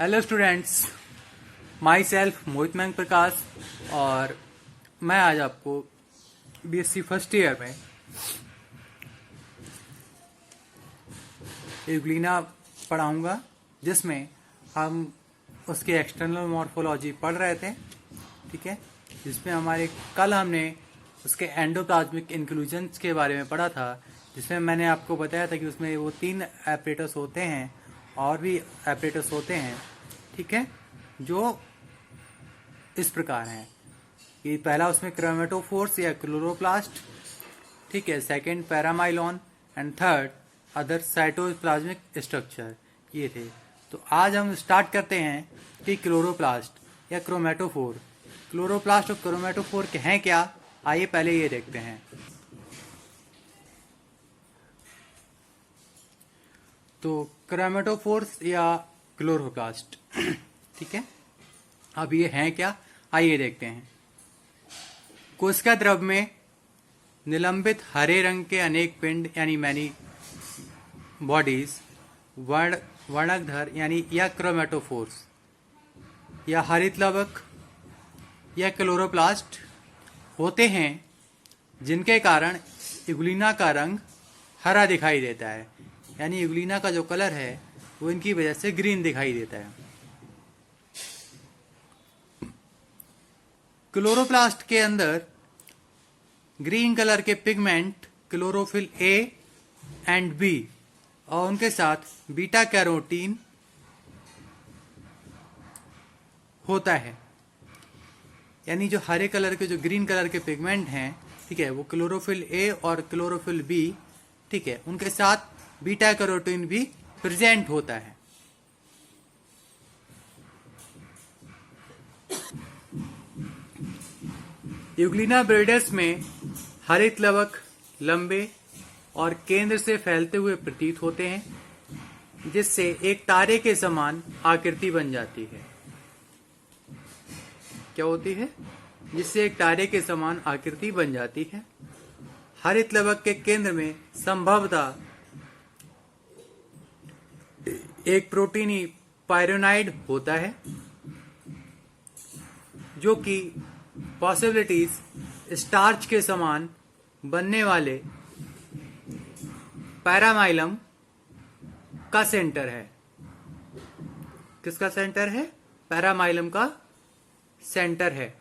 Hello students, my self मोहित मैंग प्रकाश और मैं आज आपको बीएससी फर्स्ट ईयर में यूग्लिना पढ़ाऊंगा, जिसमें हम उसके एक्सटर्नल मॉर्फोलॉजी पढ़ रहे थे। ठीक है, जिसमें कल हमने उसके एंडोप्लाज्मिक इंक्लूजन्स के बारे में पढ़ा था, जिसमें मैंने आपको बताया था कि उसमें वो 3 एपरेटस होते हैं और भी एपरेटस होते हैं। ठीक है, जो इस प्रकार हैं कि पहला उसमें क्रोमेटोफोर्स या क्लोरोप्लास्ट, ठीक है, second paramylon and third other cytoplasmic structure, ये थे। तो आज हम स्टार्ट करते हैं कि क्लोरोप्लास्ट या क्रोमेटोफोर, क्लोरोप्लास्ट और क्रोमेटोफोर के हैं क्या। आइए पहले ये देखते हैं। तो क्रोमेटोफोर्स या क्लोरोप्लास्ट, ठीक है, अब ये हैं क्या, आइए देखते हैं। कोशिका द्रव में निलंबित हरे रंग के अनेक पिंड यानी मैनी बॉडीज वर्णकधर यानी या क्रोमेटोफोर्स या हरित लवक या क्लोरोप्लास्ट होते हैं, जिनके कारण यूग्लिना का रंग हरा दिखाई देता है। यानी यूग्लिना का जो कलर है वो इनकी वजह से ग्रीन दिखाई देता है। क्लोरोप्लास्ट के अंदर ग्रीन कलर के pigment chlorophyll A and B और उनके साथ बीटा कैरोटीन होता है। यानी जो हरे कलर के, जो ग्रीन कलर के पिगमेंट हैं, ठीक है, वो क्लोरोफिल ए और क्लोरोफिल बी, ठीक है, उनके साथ बीटा कैरोटीन भी प्रेजेंट होता है। यूग्लिना ब्रिडल्स में हरित लवक लंबे और केंद्र से फैलते हुए प्रतीत होते हैं, जिससे एक तारे के समान आकृति बन जाती है। क्या होती है? जिससे एक तारे के समान आकृति बन जाती है। हरित लवक के केंद्र में संभवतः एक प्रोटीनी पायरोनाइड होता है, जो कि पॉसिबिलिटीज स्टार्च के समान बनने वाले पैरामाइलम का सेंटर है। किसका सेंटर है? पैरामाइलम का सेंटर है।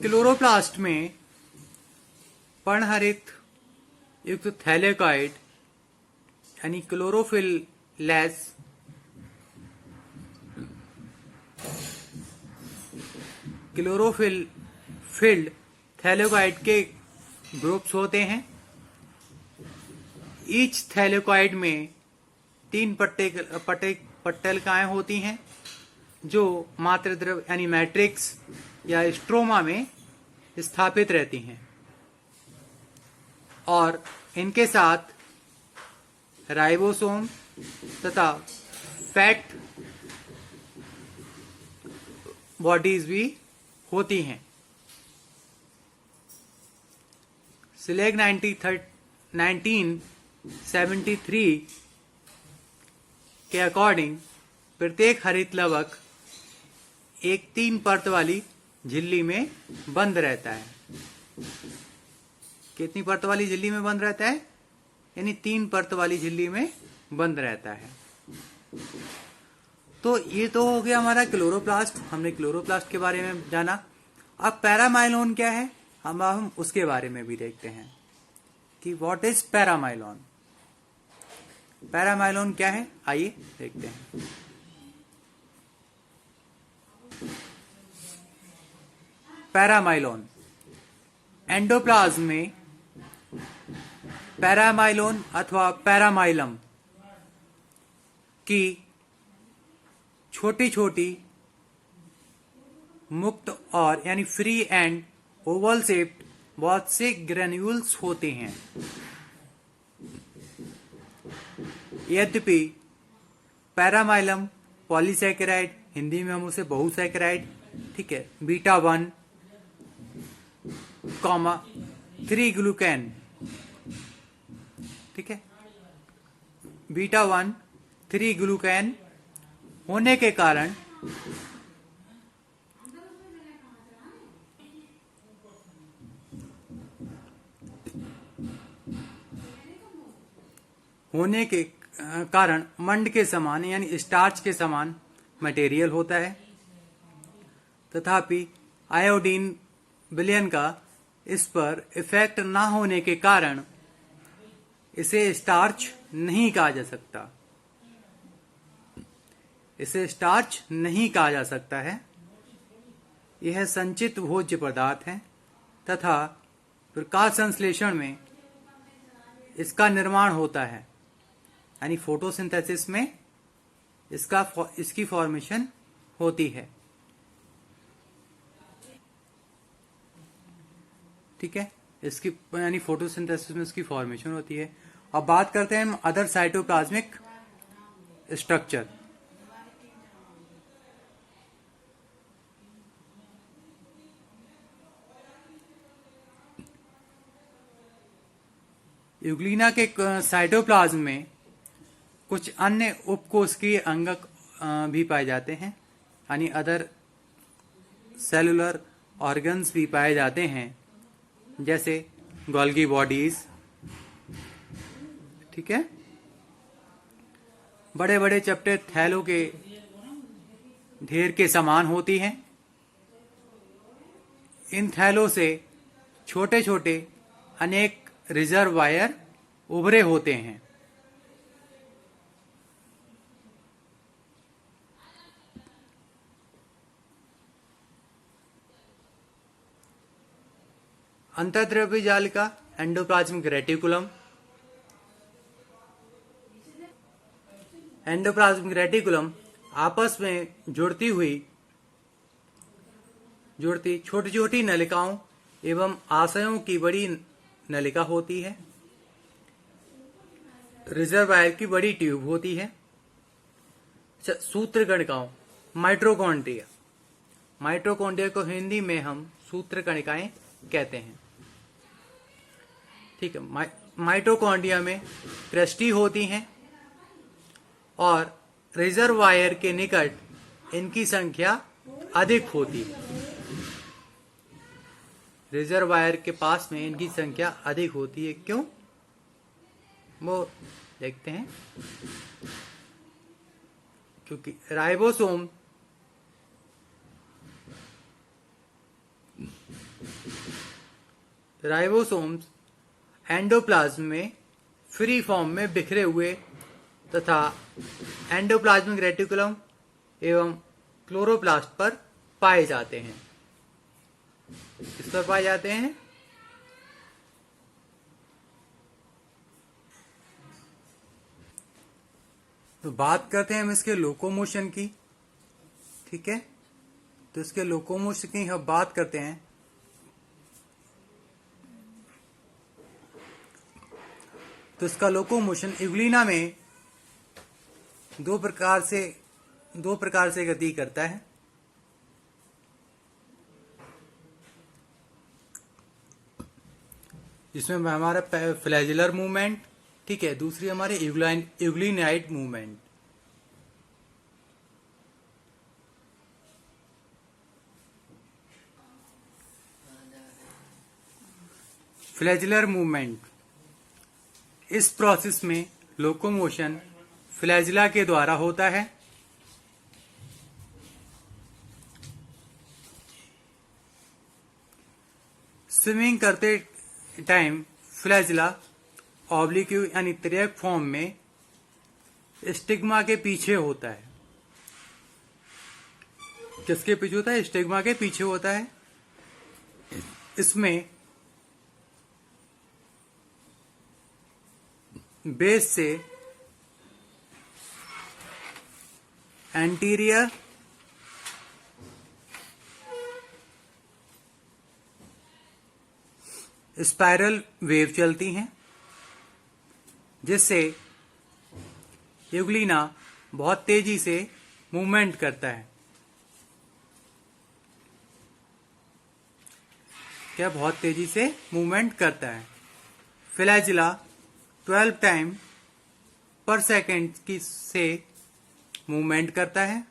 क्लोरोप्लास्ट में पर्णहरित युक्त थैलेकॉइड यानी chlorophyll less chlorophyll field thylakoid के ग्रुप्स होते हैं। ईच थैलेकॉइड में 3 पट्टिकाएं होती हैं, जो मात्र द्रव यानी मैट्रिक्स या स्ट्रोमा में स्थापित रहती हैं और इनके साथ राइबोसोम तथा फैट बॉडीज भी होती हैं। सिलेग 1973 के अकॉर्डिंग प्रत्येक हरित लवक एक 3 परत वाली झिल्ली में बंद रहता है। कितनी परत वाली झिल्ली में बंद रहता है? यानी 3 परत वाली झिल्ली में बंद रहता है। तो ये तो हो गया हमारा क्लोरोप्लास्ट। हमने क्लोरोप्लास्ट के बारे में जाना। अब पैरामाइलॉन क्या है, हम उसके बारे में भी देखते हैं कि व्हाट इज पैरामाइलॉन। पैरामाइलॉन क्या है, आइए देखते हैं। पैरामाइलॉन एंडोप्लाज्म में पैरामाइलॉन अथवा पैरामाइलम की छोटी छोटी मुक्त और यानी फ्री एंड ओवल शेप्ड बहुत से ग्रेन्यूल्स होते हैं। यद्यपि पैरामाइलम पॉलीसैकेराइड, हिंदी में हम उसे बहुसैकेराइड, ठीक है, बीटा 1 कॉमा 3 ग्लूकैन, ठीक है, बीटा 1 3 ग्लूकैन होने के कारण मंड के समान यानी स्टार्च के समान मटेरियल होता है। तथापि आयोडीन विलयन का इस पर इफेक्ट ना होने के कारण इसे स्टार्च नहीं कहा जा सकता, इसे स्टार्च नहीं कहा जा सकता है। यह संचित भोज्य पदार्थ है तथा प्रकाश संश्लेषण में इसका निर्माण होता है, यानी फोटोसिंथेसिस में इसकी फॉर्मेशन होती है, ठीक है, इसकी यानी फोटोसिंथेसिस में इसकी फॉर्मेशन होती है। अब बात करते हैं हम अदर साइटोप्लाज्मिक स्ट्रक्चर। यूग्लिना के साइटोप्लाज्म में कुछ अन्य उपकोशिकीय अंगक भी पाए जाते हैं, यानी अदर सेलुलर ऑर्गन्स भी पाए जाते हैं, जैसे गोल्गी बॉडीज, ठीक है, बड़े बड़े चपटे थैलों के ढेर के समान होती हैं। इन थैलों से छोटे छोटे अनेक रिजर्वायर उभरे होते हैं। अंतर्द्रव्य जालिका एंडोप्लाज्मिक रेटिकुलम। एंडोप्लाज्मिक रेटिकुलम आपस में जुड़ती छोटी छोटी नलिकाओं एवं आशयों की बड़ी नलिका होती है। रिजर्वायर की बड़ी ट्यूब होती है। सूत्र कणिकाओं माइटोकॉन्ड्रिया, माइटोकॉन्ड्रिया को हिंदी में हम सूत्र कणिकाएं कहते हैं, ठीक है। माइटोकॉन्ड्रिया में क्रस्टी होती हैं और रिजर्वायर के निकट इनकी संख्या अधिक होती है। रिजर्वायर के पास में इनकी संख्या अधिक होती है, क्यों, वो देखते हैं। क्योंकि राइबोसोम्स एंडोप्लाज्म में फ्री फॉर्म में बिखरे हुए तथा एंडोप्लाज्मिक रेटिकुलम एवं क्लोरोप्लास्ट पर पाए जाते हैं। किस पर पाए जाते हैं? तो बात करते हैं हम इसके लोकोमोशन की, ठीक है। तो इसके लोकोमोशन की हम बात करते हैं। तो इसका लोकोमोशन यूग्लिना में दो प्रकार से गति करता है। जिसमें हमारा फ्लैजिलर मूवमेंट, ठीक है, दूसरी हमारी यूग्लिनाइट मूवमेंट। फ्लैजिलर मूवमेंट, इस प्रोसेस में लोकोमोशन फ्लैजिला के द्वारा होता है। स्विमिंग करते टाइम फ्लैजिला ऑब्लिक्यू यानी तिर्यक फॉर्म में स्टिग्मा के पीछे होता है। किसके पीछे होता है? स्टिग्मा के पीछे होता है। इसमें बेस से एंटीरियर स्पाइरल वेव चलती हैं, जिससे यूग्लिना बहुत तेजी से मूवमेंट करता है। क्या बहुत तेजी से मूवमेंट करता है। फ्लैजिला 12 टाइम पर सेकेंड की से मूवमेंट करता है,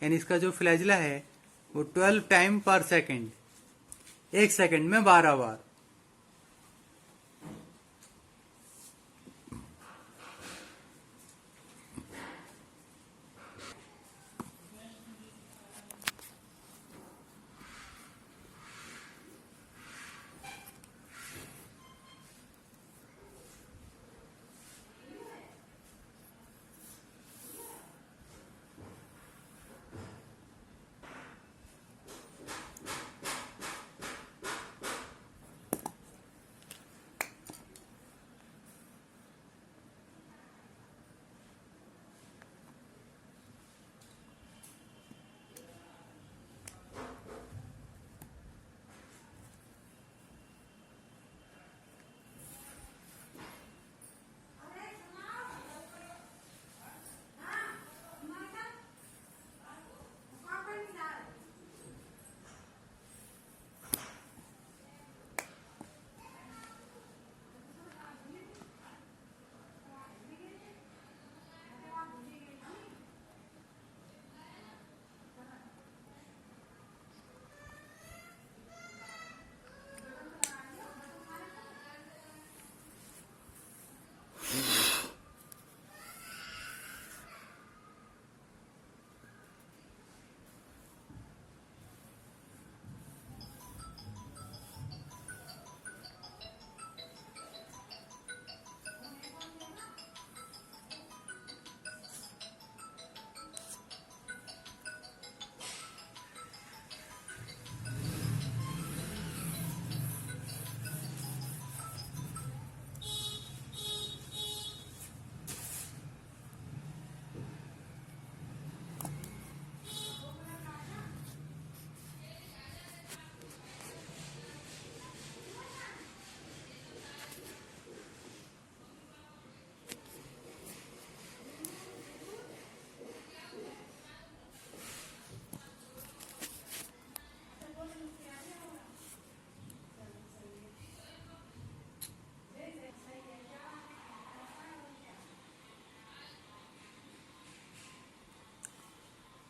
यानी इसका जो फ्लैजिला है वो 12 टाइम पर सेकेंड, एक सेकेंड में 12 बार।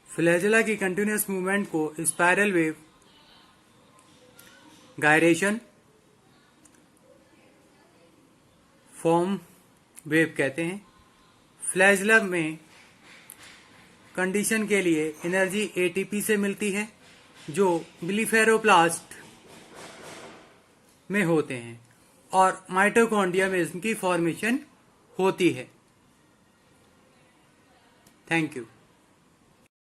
फ्लैजिला की कंटिन्यूस मूवमेंट को spiral wave, gyration, form wave कहते हैं। फ्लैजिला में कंडीशन के लिए एनर्जी एटीपी से मिलती है जो ब्लीफेरोप्लास्ट में होते हैं और माइटोकॉन्ड्रिया में इनकी फॉर्मेशन होती है। Thank you.